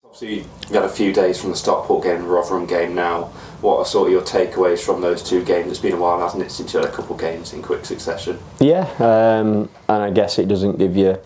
Obviously, you had a few days from the Stockport game and the Rotherham game now. What are sort of your takeaways from those two games? It's been a while, hasn't it, since you had a couple of games in quick succession? Yeah, and I guess it doesn't give you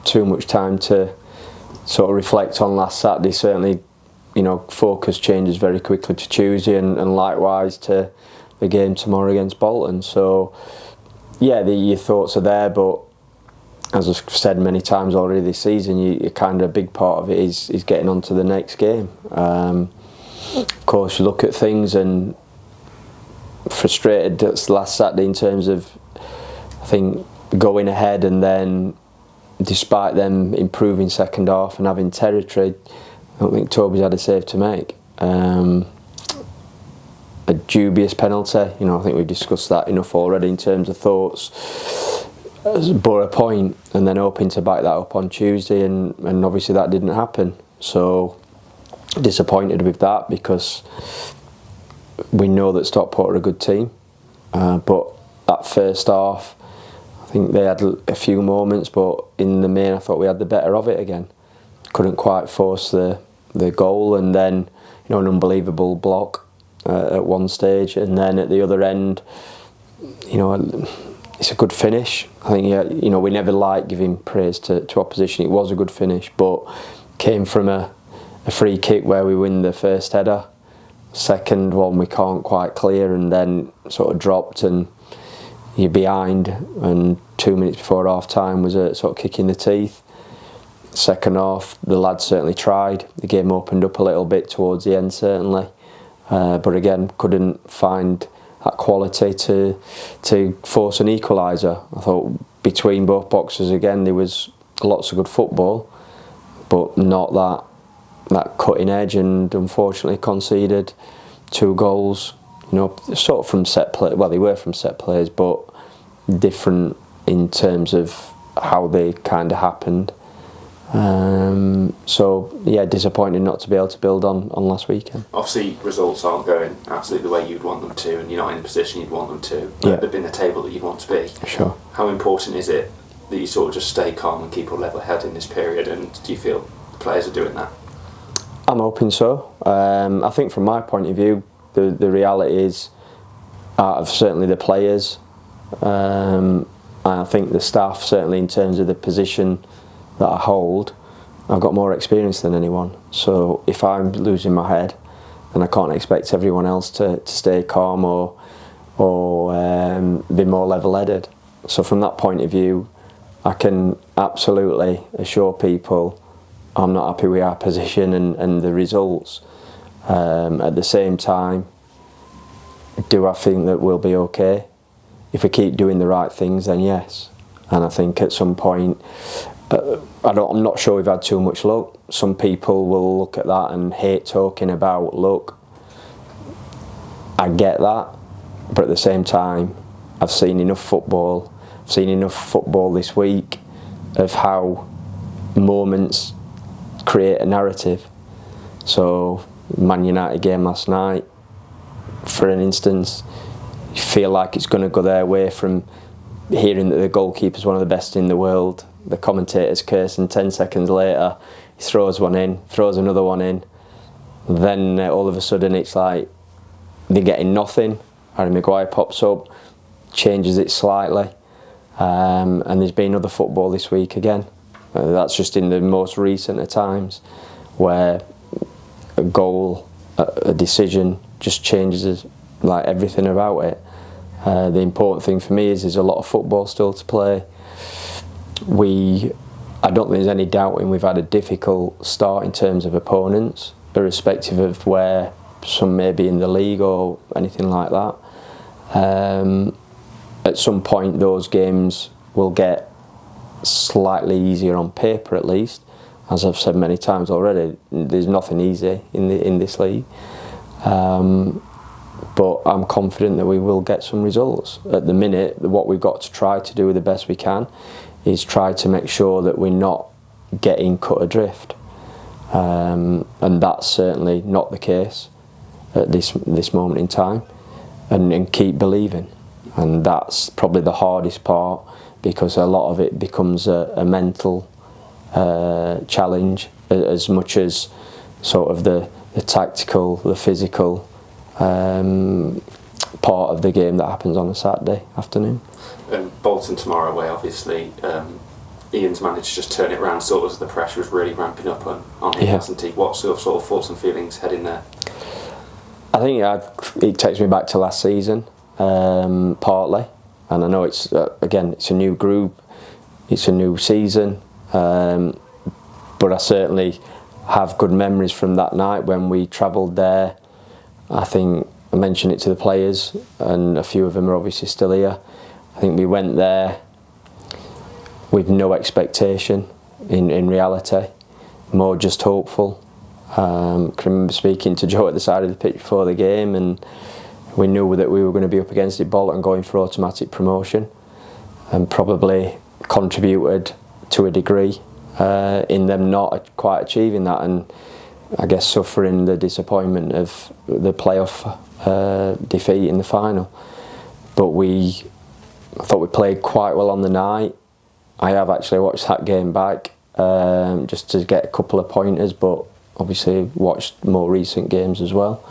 too much time to sort of reflect on last Saturday. Certainly, you know, focus changes very quickly to Tuesday, and likewise to the game tomorrow against Bolton. So, yeah, your thoughts are there, but as I've said many times already this season, you kind of a big part of it is getting on to the next game. Of course, you look at things and frustrated last Saturday in terms of, I think, going ahead and then, despite them improving second half and having territory, I don't think Toby's had a save to make. A dubious penalty, you know, I think we've discussed that enough already in terms of thoughts. Borough point, and then hoping to back that up on Tuesday, and obviously that didn't happen. So disappointed with that, because we know that Stockport are a good team, but that first half, I think they had a few moments, but in the main I thought we had the better of it again. Couldn't quite force the goal, and then, you know, an unbelievable block at one stage, and then at the other end, you know, it's a good finish. I think, yeah, you know, we never like giving praise to opposition. It was a good finish, but came from a free kick where we win the first header. Second one we can't quite clear, and then sort of dropped, and you're behind, and 2 minutes before half time was a sort of kick in the teeth. Second half, the lads certainly tried. The game opened up a little bit towards the end, certainly, but again couldn't find that quality to force an equaliser. I thought between both boxes again there was lots of good football, but not that cutting edge, and unfortunately conceded 2 goals. You know, sort of from set play. Well, they were from set plays, but different in terms of how they kind of happened. So yeah, disappointing not to be able to build on last weekend. Obviously, results aren't going absolutely the way you'd want them to, and you're not in the position you'd want them to. Yeah. They've been the table that you'd want to be. Sure. How important is it that you sort of just stay calm and keep a level head in this period? And do you feel the players are doing that? I'm hoping so. I think from my point of view, the reality is, out of certainly the players, I think the staff, certainly in terms of the position that I hold, I've got more experience than anyone. So if I'm losing my head, then I can't expect everyone else to stay calm or be more level-headed. So from that point of view, I can absolutely assure people I'm not happy with our position and the results. At the same time, do I think that we'll be okay? If we keep doing the right things, then yes. And I think at some point, I'm not sure we've had too much luck. Some people will look at that and hate talking about luck. I get that, but at the same time, I've seen enough football. I've seen enough football this week of how moments create a narrative. So, Man United game last night, for an instance, you feel like it's going to go their way from hearing that the goalkeeper's one of the best in the world. The commentators curse, and 10 seconds later he throws one in, throws another one in. Then all of a sudden it's like they're getting nothing. Harry Maguire pops up, changes it slightly, and there's been other football this week again. That's just in the most recent of times, where a goal, a decision just changes like everything about it. The important thing for me is there's a lot of football still to play. I don't think there's any doubting we've had a difficult start in terms of opponents, irrespective of where some may be in the league or anything like that. At some point those games will get slightly easier on paper, at least. As I've said many times already, there's nothing easy in this league. But I'm confident that we will get some results. At the minute, what we've got to try to do the best we can is try to make sure that we're not getting cut adrift. And that's certainly not the case at this moment in time. And keep believing. And that's probably the hardest part, because a lot of it becomes a mental challenge as much as sort of the tactical, the physical part of the game that happens on a Saturday afternoon. Bolton tomorrow away, obviously. Ian's managed to just turn it around sort of as the pressure was really ramping up on him, hasn't he? What sort of thoughts and feelings heading there? I think it takes me back to last season, partly, and I know it's again, it's a new group, it's a new season, but I certainly have good memories from that night when we travelled there. I think I mentioned it to the players, and a few of them are obviously still here. I think we went there with no expectation in reality, more just hopeful. I can remember speaking to Joe at the side of the pitch before the game, and we knew that we were going to be up against it, Bolton going for automatic promotion, and probably contributed to a degree in them not quite achieving that, and I guess suffering the disappointment of the playoff defeat in the final. But I thought we played quite well on the night. I have actually watched that game back just to get a couple of pointers, but obviously watched more recent games as well.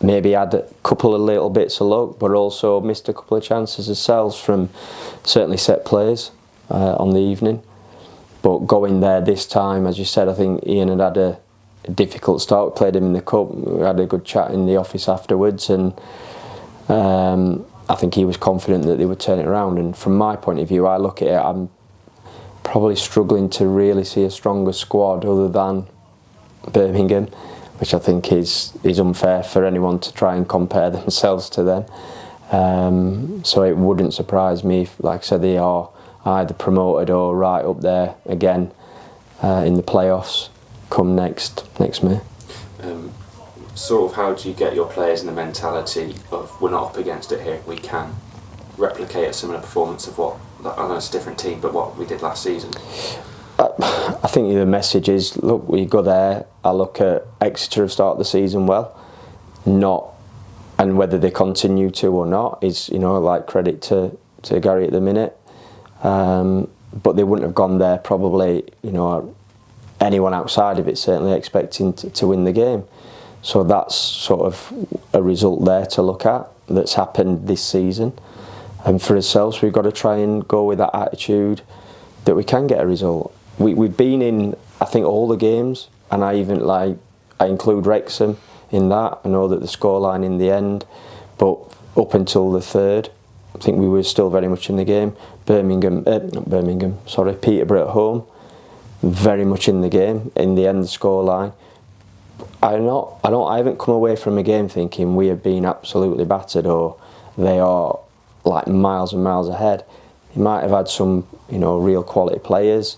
Maybe had a couple of little bits of luck, but also missed a couple of chances ourselves from certainly set plays on the evening. But going there this time, as you said, I think Ian had a difficult start. We played him in the cup. We had a good chat in the office afterwards, and I think he was confident that they would turn it around. And from my point of view, I look at it, I'm probably struggling to really see a stronger squad other than Birmingham, which I think is unfair for anyone to try and compare themselves to them. So it wouldn't surprise me if, like I said, they are either promoted or right up there again in the playoffs come next May. Sort of how do you get your players in the mentality of we're not up against it here, we can replicate a similar performance of what, I know it's a different team, but what we did last season? I think the message is, look, we go there, I look at Exeter have started the season well, and whether they continue to or not is, like credit to Gary at the minute. But they wouldn't have gone there probably, anyone outside of it certainly expecting to win the game. So that's sort of a result there to look at that's happened this season. And for ourselves, we've got to try and go with that attitude that we can get a result. We've been in, I think, all the games, and I include Wrexham in that. I know that the scoreline in the end, but up until the third, I think we were still very much in the game. Peterborough at home, very much in the game. In the end, the scoreline. I haven't come away from a game thinking we have been absolutely battered or they are like miles and miles ahead. You might have had some, real quality players.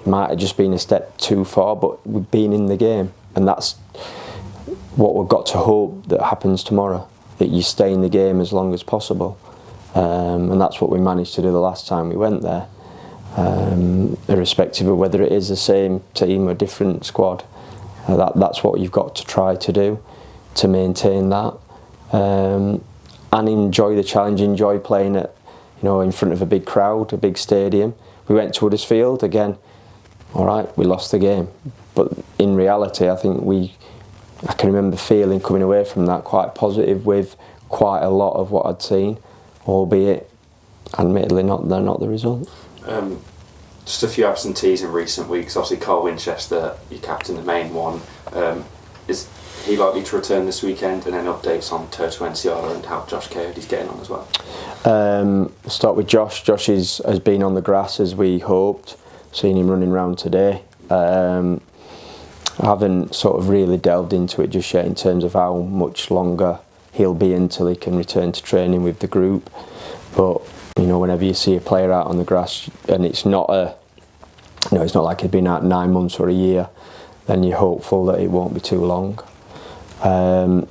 It might have just been a step too far, but we've been in the game, and that's what we've got to hope that happens tomorrow. That you stay in the game as long as possible, and that's what we managed to do the last time we went there. Irrespective of whether it is the same team or different squad. That's what you've got to try to do to maintain that, and enjoy the challenge. Enjoy playing at, in front of a big crowd, a big stadium. We went to Huddersfield again. All right, we lost the game, but in reality, I think I can remember feeling coming away from that quite positive with quite a lot of what I'd seen, albeit, admittedly, they're not the result. Just a few absentees in recent weeks. Obviously, Carl Winchester, your captain, the main one. Is he likely to return this weekend? And then updates on Toto Enciala and how Josh Cody's getting on as well. Start with Josh. Josh has been on the grass as we hoped. Seen him running around today. I haven't sort of really delved into it just yet in terms of how much longer he'll be until he can return to training with the group. But whenever you see a player out on the grass, and it's not like he's been out 9 months or a year, then you're hopeful that it won't be too long.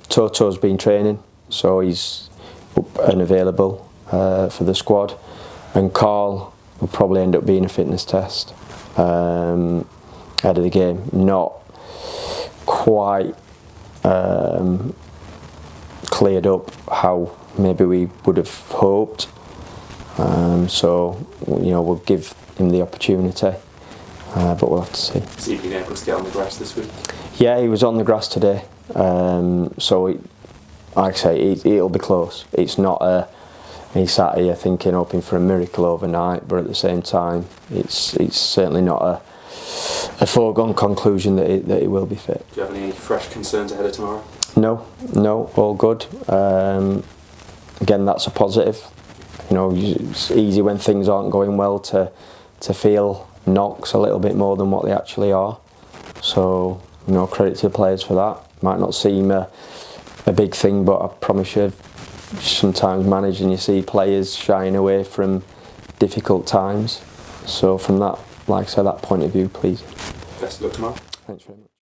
Toto's been training, so he's up and available for the squad, and Carl will probably end up being a fitness test ahead of the game. Not quite cleared up how maybe we would have hoped. So we'll give him the opportunity. but we'll have to see. Has he been able to get on the grass this week? Yeah, he was on the grass today, so like I say, it'll be close. It's not he sat here thinking, hoping for a miracle overnight, but at the same time, it's certainly not a foregone conclusion that he will be fit. Do you have any fresh concerns ahead of tomorrow? No, all good. Again, that's a positive. You know, it's easy when things aren't going well to feel knocks a little bit more than what they actually are. So, you know, credit to the players for that. Might not seem a big thing, but I promise you, sometimes managing, you see players shying away from difficult times. So from that, like I said, that point of view, please. Best of luck tomorrow. Thanks very much.